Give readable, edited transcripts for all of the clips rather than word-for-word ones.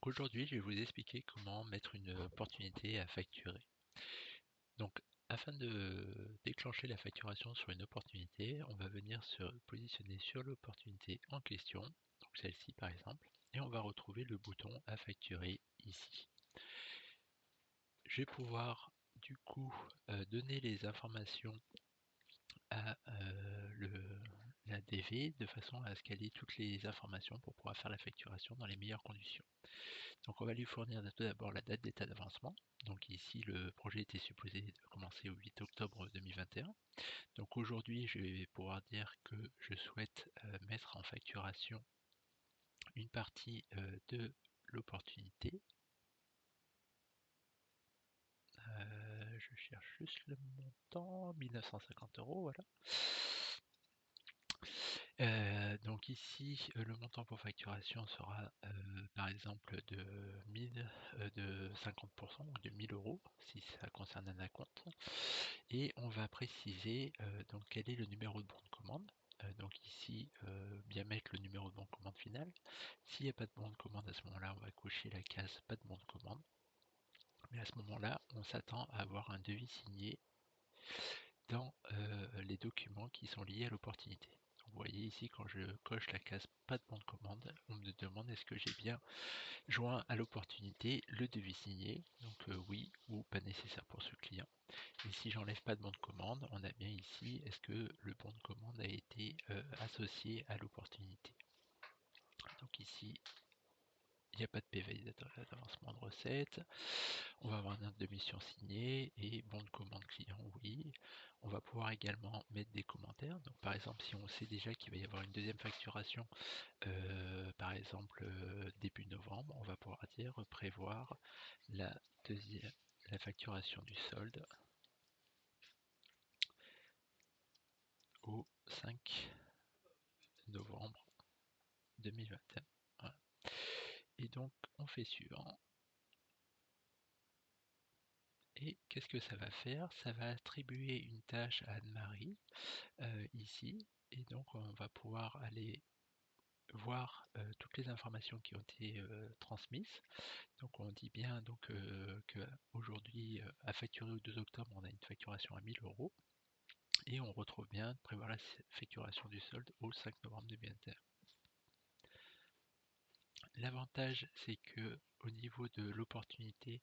Donc aujourd'hui, je vais vous expliquer comment mettre une opportunité à facturer. Donc afin de déclencher la facturation sur une opportunité, on va venir se positionner sur l'opportunité en question, donc celle-ci par exemple, et on va retrouver le bouton à facturer ici. Je vais pouvoir du coup donner les informations à la DV de façon à ce qu'elle ait toutes les informations pour pouvoir faire la facturation dans les meilleures conditions. Donc on va lui fournir tout d'abord la date d'état d'avancement. Donc ici le projet était supposé commencer au 8 octobre 2021. Donc aujourd'hui je vais pouvoir dire que je souhaite mettre en facturation une partie de l'opportunité. Je cherche juste le montant, 1950 €, voilà. Donc ici, le montant pour facturation sera par exemple de 50% ou de 1000 € si ça concerne un acompte. Et on va préciser donc quel est le numéro de bon de commande. Donc ici, bien mettre le numéro de bon de commande final. S'il n'y a pas de bon de commande, à ce moment-là, on va cocher la case pas de bon de commande. Mais à ce moment-là, on s'attend à avoir un devis signé dans les documents qui sont liés à l'opportunité. Vous voyez ici, quand je coche la case pas de bon de commande, on me demande est-ce que j'ai bien joint à l'opportunité le devis signé, donc oui ou pas nécessaire pour ce client. Et si j'enlève pas de bon de commande, on a bien ici est-ce que le bon de commande a été associé à l'opportunité. Donc ici, il n'y a pas de PV d'avancement de recette. On va avoir note de mission signée et bon de commande client, oui. On va pouvoir également mettre des commentaires. Donc par exemple, si on sait déjà qu'il va y avoir une deuxième facturation, par exemple début novembre, on va pouvoir dire prévoir la facturation du solde au 5 novembre 2021. Voilà. Et donc on fait suivant. Et qu'est-ce que ça va faire? Ça va attribuer une tâche à Anne-Marie ici. Et donc on va pouvoir aller voir toutes les informations qui ont été transmises. Donc on dit bien donc que aujourd'hui à facturer au 2 octobre on a une facturation à 1000 € et on retrouve bien prévoir la facturation du solde au 5 novembre 2021. L'avantage c'est que au niveau de l'opportunité,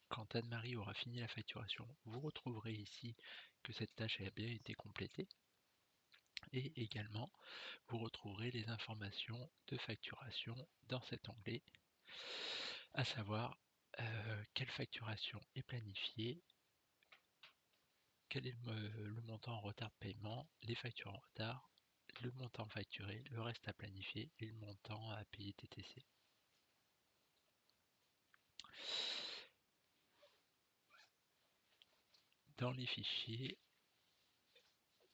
quand Anne-Marie aura fini la facturation, vous retrouverez ici que cette tâche a bien été complétée. Et également, vous retrouverez les informations de facturation dans cet onglet, à savoir quelle facturation est planifiée, quel est le montant en retard de paiement, les factures en retard, le montant facturé, le reste à planifier et le montant à payer TTC. Dans les fichiers,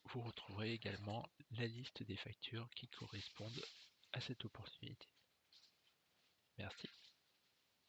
vous retrouverez également la liste des factures qui correspondent à cette opportunité. Merci.